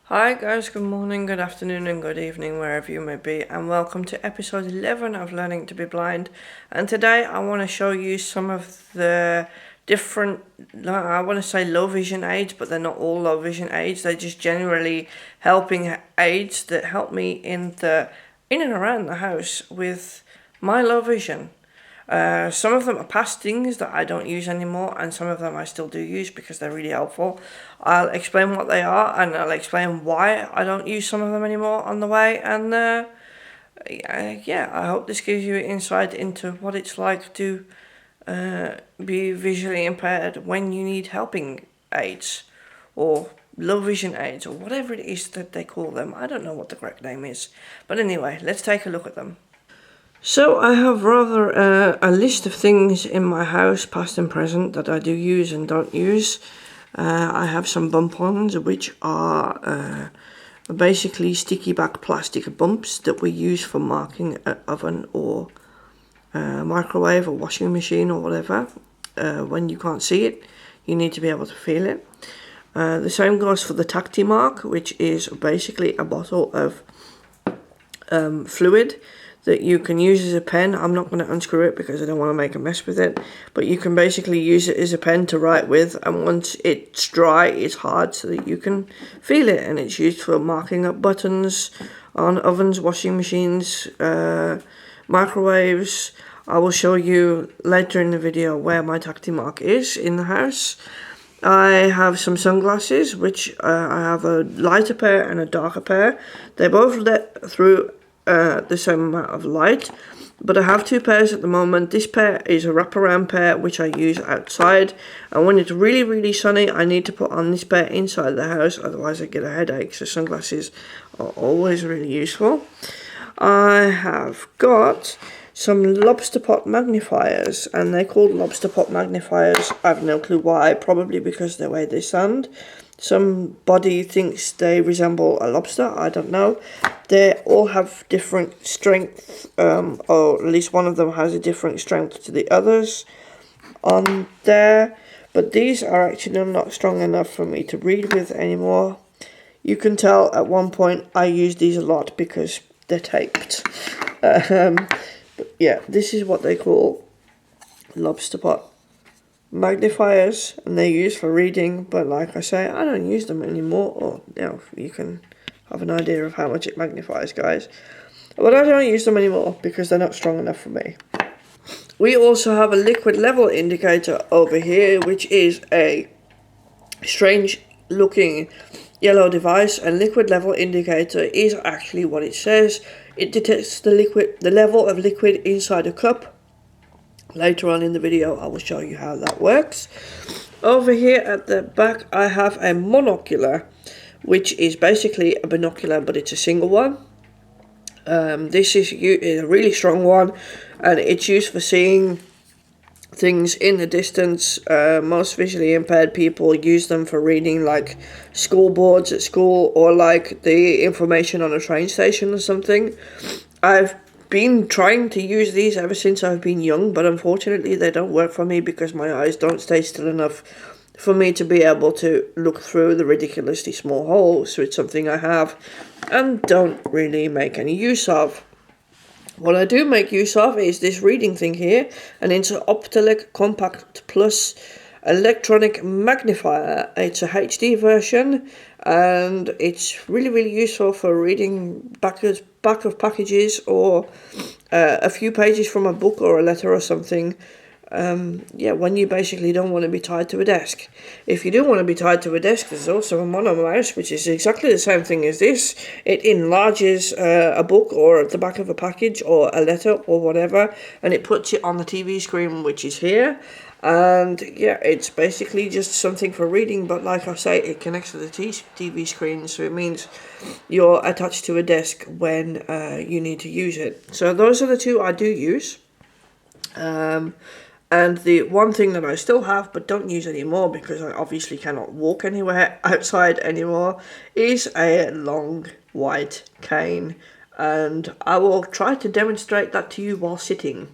Hi guys, good morning, good afternoon and good evening wherever you may be, and welcome to episode 11 of Learning to be Blind. And today I want to show you some of the different, I want to say low vision aids, but they're not all low vision aids. They're just generally helping aids that help me in and around the house with my low vision. Some of them are past things that I don't use anymore, and some of them I still do use because they're really helpful. I'll explain what they are, and I'll explain why I don't use some of them anymore on the way. And I hope this gives you insight into what it's like to be visually impaired when you need helping aids, or low vision aids, or whatever it is that they call them. I don't know what the correct name is. But anyway, let's take a look at them. So I have rather a list of things in my house, past and present, that I do use and don't use. I have some bump-ons, which are basically sticky back plastic bumps that we use for marking an oven or microwave or washing machine or whatever. When you can't see it, you need to be able to feel it. The same goes for the Tacti mark, which is basically a bottle of fluid that you can use as a pen. I'm not going to unscrew it because I don't want to make a mess with it, but you can basically use it as a pen to write with, and once it's dry it's hard so that you can feel it, and it's used for marking up buttons on ovens, washing machines, microwaves. I will show you later in the video where my Tacti mark is in the house. I have some sunglasses, which I have a lighter pair and a darker pair. They both let through the same amount of light, but I have two pairs at the moment. This pair is a wraparound pair which I use outside, and when it's really sunny I need to put on this pair inside the house, otherwise I get a headache, so sunglasses are always really useful. I have got some lobster pot magnifiers, and they're called lobster pot magnifiers. I have no clue why, probably because the way they sound. Somebody thinks they resemble a lobster, I don't know. They all have different strength, or at least one of them has a different strength to the others on there. But these are actually not strong enough for me to read with anymore. You can tell at one point I used these a lot because they're taped. But yeah, this is what they call lobster pot magnifiers, and they're used for reading, but like I say, I don't use them anymore. Or you can have an idea of how much it magnifies, guys. But I don't use them anymore because they're not strong enough for me. We also have a liquid level indicator over here, which is a strange looking yellow device, and liquid level indicator is actually what it says. It detects the level of liquid inside a cup. Later on in the video I will show you how that works. Over here at the back I have a monocular, which is basically a binocular, but it's a single one. This is a really strong one, and it's used for seeing things in the distance. Most visually impaired people use them for reading like school boards at school, or like the information on a train station or something. I've been trying to use these ever since I've been young, but unfortunately they don't work for me because my eyes don't stay still enough for me to be able to look through the ridiculously small holes. So it's something I have and don't really make any use of. What I do make use of is this reading thing here, and it's an Optelec Compact Plus electronic magnifier. It's a HD version, and it's really useful for reading back of packages, or a few pages from a book or a letter or something. When you basically don't want to be tied to a desk. If you do want to be tied to a desk, there's also a mono mouse, which is exactly the same thing as this. It enlarges a book or at the back of a package or a letter or whatever, and it puts it on the TV screen, which is here. And yeah, it's basically just something for reading, but like I say, it connects to the TV screen, so it means you're attached to a desk when you need to use it. So those are the two I do use. And the one thing that I still have but don't use anymore because I obviously cannot walk anywhere outside anymore is a long white cane, and I will try to demonstrate that to you while sitting.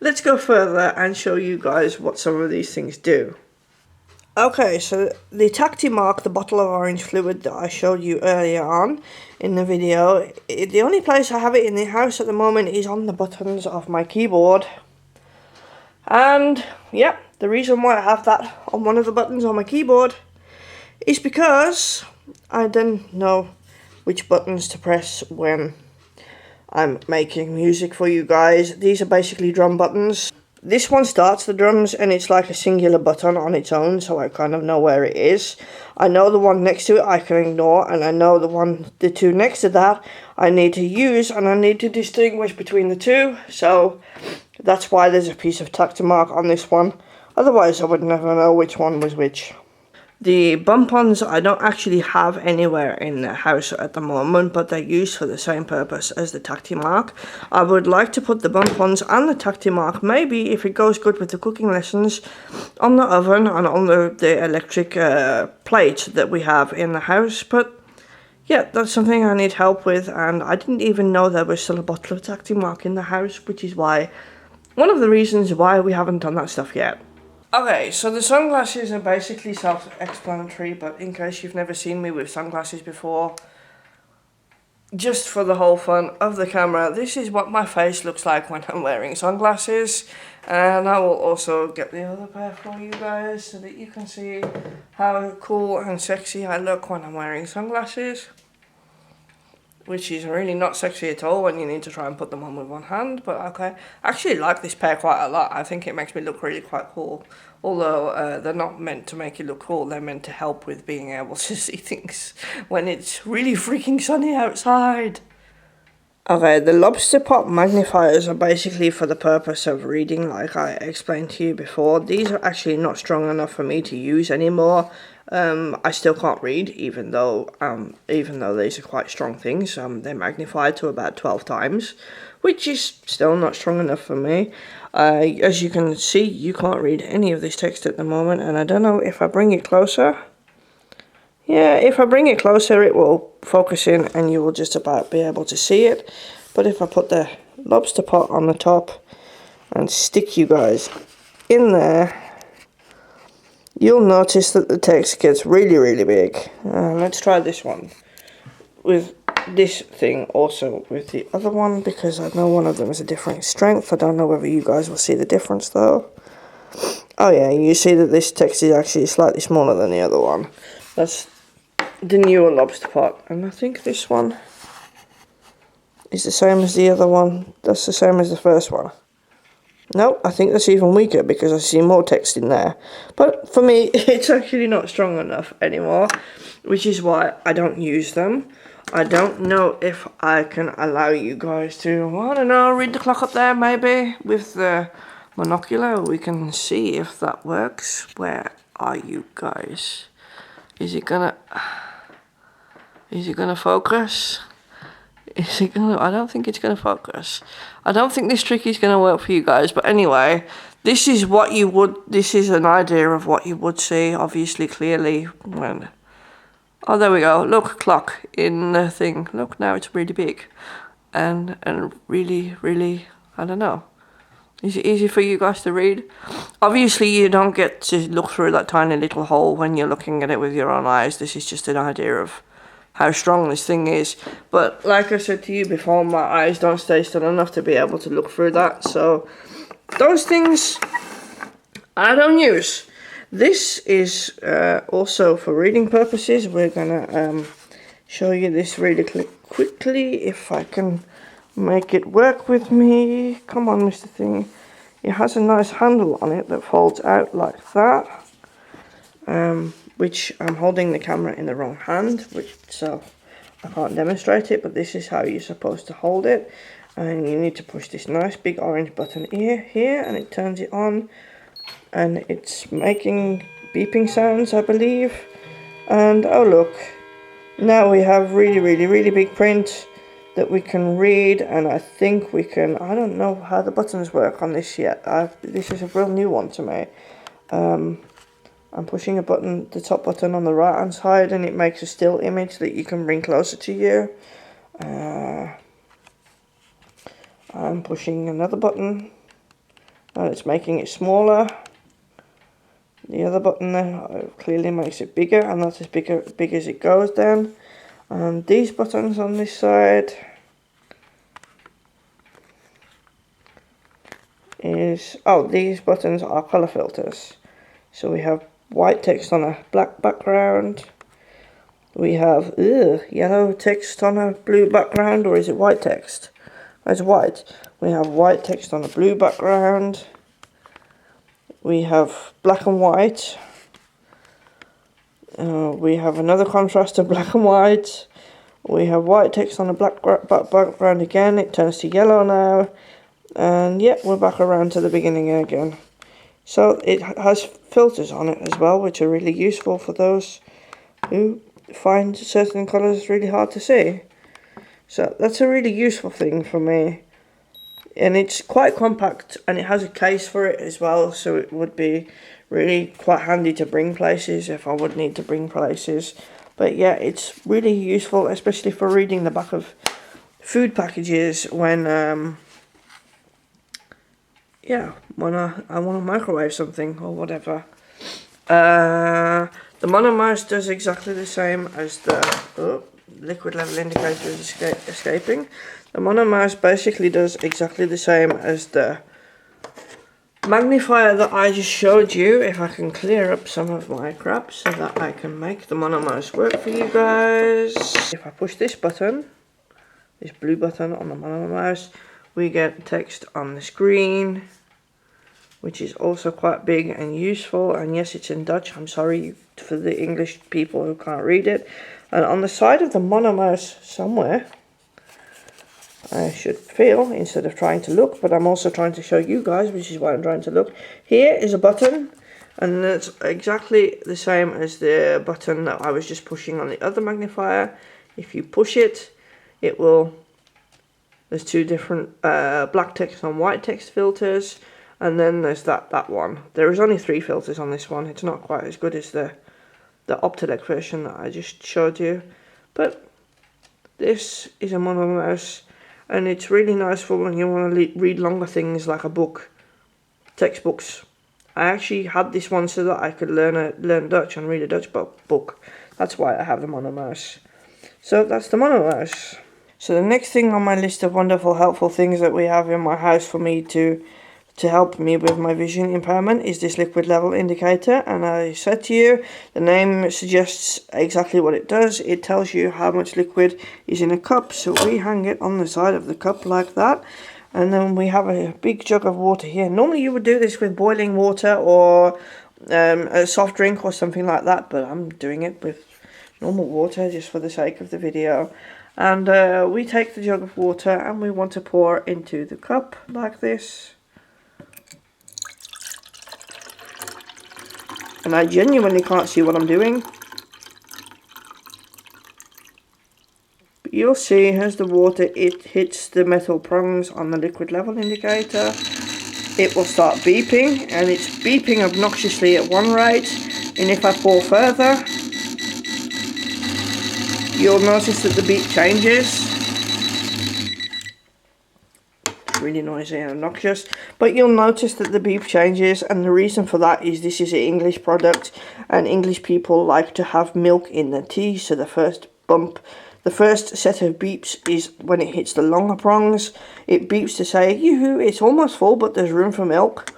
Let's go further and show you guys what some of these things do. Okay, so the Tacti Mark, the bottle of orange fluid that I showed you earlier on in the video, the only place I have it in the house at the moment is on the buttons of my keyboard. And yeah, the reason why I have that on one of the buttons on my keyboard is because I don't know which buttons to press when I'm making music for you guys. These are basically drum buttons. This one starts the drums and it's like a singular button on its own, so I kind of know where it is. I know the one next to it I can ignore, and I know the two next to that I need to use, and I need to distinguish between the two, so that's why there's a piece of Tacti Mark on this one. Otherwise I would never know which one was which. The bump-ons I don't actually have anywhere in the house at the moment, but they're used for the same purpose as the Tacti Mark. I would like to put the bump-ons and the Tacti Mark, maybe if it goes good with the cooking lessons, on the oven and on the electric plate that we have in the house. But yeah, that's something I need help with, and I didn't even know there was still a bottle of Tacti Mark in the house, which is why one of the reasons why we haven't done that stuff yet. Okay, so the sunglasses are basically self-explanatory, but in case you've never seen me with sunglasses before, just for the whole fun of the camera, this is what my face looks like when I'm wearing sunglasses. And I will also get the other pair for you guys so that you can see how cool and sexy I look when I'm wearing sunglasses. Which is really not sexy at all when you need to try and put them on with one hand, but okay. I actually like this pair quite a lot. I think it makes me look really quite cool. Although they're not meant to make you look cool, they're meant to help with being able to see things when it's really freaking sunny outside. Okay, the lobster pot magnifiers are basically for the purpose of reading, like I explained to you before. These are actually not strong enough for me to use anymore. I still can't read, even though these are quite strong things. They're magnified to about 12 times, which is still not strong enough for me. As you can see, you can't read any of this text at the moment, and I don't know if I bring it closer. Yeah, if I bring it closer, it will focus in and you will just about be able to see it. But if I put the lobster pot on the top and stick you guys in there, you'll notice that the text gets really, really big. Let's try this one with this thing also with the other one, because I know one of them is a different strength. I don't know whether you guys will see the difference though. Oh yeah, you see that this text is actually slightly smaller than the other one. That's the newer lobster pot, and I think this one is the same as the other one. That's the same as the first one. No, I think that's even weaker because I see more text in there. But for me, it's actually not strong enough anymore, which is why I don't use them. I don't know if I can allow you guys to, I don't know, read the clock up there maybe with the monocular. We can see if that works. Where are you guys? Is it gonna focus? Is it gonna? I don't think it's gonna focus. I don't think this trick is gonna work for you guys. But anyway, this is what you would. This is an idea of what you would see. Obviously, clearly when. Oh, there we go. Look, clock in the thing. Look, now it's really big, and really, really. I don't know. Is it easy for you guys to read? Obviously, you don't get to look through that tiny little hole when you're looking at it with your own eyes. This is just an idea of how strong this thing is. But like I said to you before, my eyes don't stay still enough to be able to look through that. So those things I don't use. This is also for reading purposes. We're gonna show you this really quickly if I can make it work with me. Come on, Mr. Thing. It has a nice handle on it that folds out like that. Which I'm holding the camera in the wrong hand, so I can't demonstrate it, but this is how you're supposed to hold it. And you need to push this nice big orange button here, and it turns it on, and it's making beeping sounds, I believe. And oh look, now we have really, really, really big print that we can read, and I think we can, I don't know how the buttons work on this yet. This is a real new one to me. I'm pushing a button, the top button on the right hand side, and it makes a still image that you can bring closer to you. I'm pushing another button and it's making it smaller. The other button there clearly makes it bigger, and that's as big as it goes down. And these buttons on this side these buttons are color filters. So we have white text on a black background. We have yellow text on a blue background, or is it white text? It's white. We have white text on a blue background. We have black and white. We have another contrast of black and white. We have white text on a black background again. It turns to yellow now. And yeah, we're back around to the beginning again. So it has filters on it as well, which are really useful for those who find certain colours really hard to see. So that's a really useful thing for me. And it's quite compact, and it has a case for it as well, so it would be really quite handy to bring places if I would need to bring places. But yeah, it's really useful, especially for reading the back of food packages when I want to microwave something or whatever. The mono mouse does exactly the same as the liquid level indicator is escaping. The mono mouse basically does exactly the same as the magnifier that I just showed you. If I can clear up some of my crap so that I can make the mono mouse work for you guys. If I push this button, this blue button on the mono mouse, we get text on the screen, which is also quite big and useful. And yes, it's in Dutch. I'm sorry for the English people who can't read it. And on the side of the mono mouse somewhere, I should feel, instead of trying to look, but I'm also trying to show you guys, which is why I'm trying to look. Here is a button, and it's exactly the same as the button that I was just pushing on the other magnifier. If you push it, it will, there's two different black text and white text filters, and then there's that one. There is only 3 filters on this one. It's not quite as good as the Optelec version that I just showed you, but this is a mono mouse, and it's really nice for when you want to read longer things like a book, textbooks. I actually had this one so that I could learn Dutch and read a Dutch book. That's why I have the mono mouse. So that's the mono mouse. So the next thing on my list of wonderful, helpful things that we have in my house for me to help me with my vision impairment is this liquid level indicator. And I said to you, the name suggests exactly what it does. It tells you how much liquid is in a cup. So we hang it on the side of the cup like that. And then we have a big jug of water here. Normally you would do this with boiling water or a soft drink or something like that, but I'm doing it with normal water just for the sake of the video. And we take the jug of water and we want to pour into the cup like this. And I genuinely can't see what I'm doing. But you'll see as the water hits the metal prongs on the liquid level indicator, it will start beeping, and it's beeping obnoxiously at one rate. And if I pour further, you'll notice that the beep changes. Really noisy and obnoxious, but you'll notice that the beep changes, and the reason for that is this is an English product, and English people like to have milk in their tea. So the first set of beeps is when it hits the longer prongs. It beeps to say, yoo-hoo, it's almost full, but there's room for milk.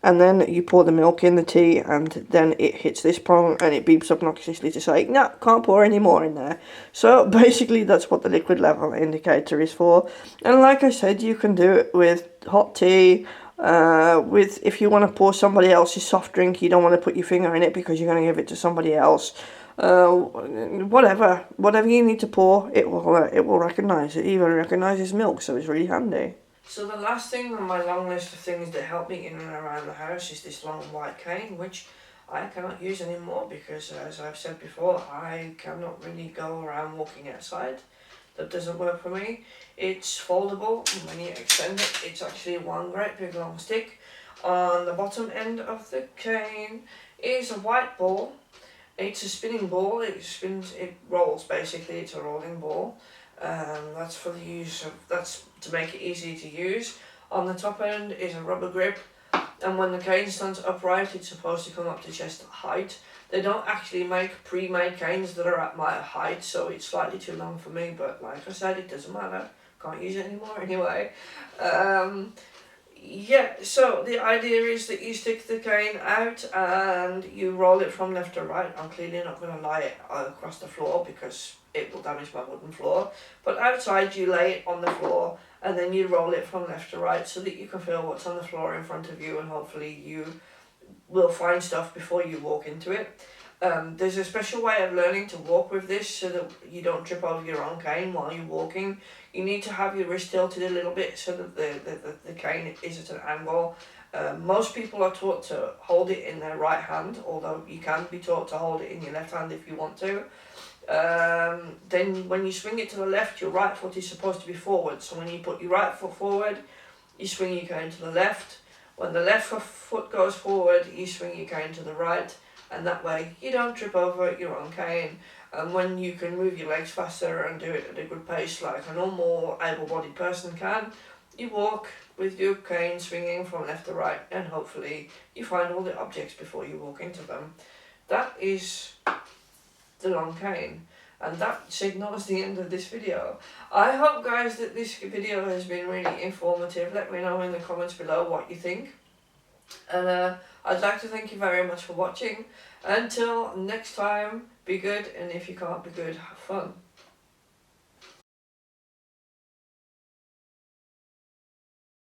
And then you pour the milk in the tea, and then it hits this prong, and it beeps obnoxiously to say, no, can't pour any more in there. So basically that's what the liquid level indicator is for. And like I said, you can do it with hot tea, if you want to pour somebody else's soft drink, you don't want to put your finger in it because you're going to give it to somebody else. Whatever you need to pour, it will recognise. It even recognises milk, so it's really handy. So the last thing on my long list of things that help me in and around the house is this long white cane, which I cannot use anymore because, as I've said before, I cannot really go around walking outside. That doesn't work for me. It's foldable, and when you extend it, it's actually one great big long stick. On the bottom end of the cane is a white ball. It's a spinning ball. It spins, it rolls basically. It's a rolling ball. That's for the use of, that's to make it easy to use. On the top end is a rubber grip, and when the cane stands upright it's supposed to come up to chest height. They don't actually make pre-made canes that are at my height, so it's slightly too long for me, but like I said, it doesn't matter, can't use it anymore anyway. Yeah, so the idea is that you stick the cane out and you roll it from left to right. I'm clearly not going to lay it across the floor because it will damage my wooden floor. But outside you lay it on the floor and then you roll it from left to right so that you can feel what's on the floor in front of you, and hopefully you will find stuff before you walk into it. There's a special way of learning to walk with this so that you don't trip over your own cane while you're walking. You need to have your wrist tilted a little bit so that the cane is at an angle. Most people are taught to hold it in their right hand, although you can be taught to hold it in your left hand if you want to. Then when you swing it to the left, your right foot is supposed to be forward. So when you put your right foot forward, you swing your cane to the left. When the left foot goes forward, you swing your cane to the right. And that way you don't trip over your own cane. And when you can move your legs faster and do it at a good pace like a normal able-bodied person can, you walk with your cane swinging from left to right, and hopefully you find all the objects before you walk into them. That is the long cane, and that signals the end of this video. I hope, guys, that this video has been really informative. Let me know in the comments below what you think. And I'd like to thank you very much for watching. Until next time, be good, and if you can't be good, have fun.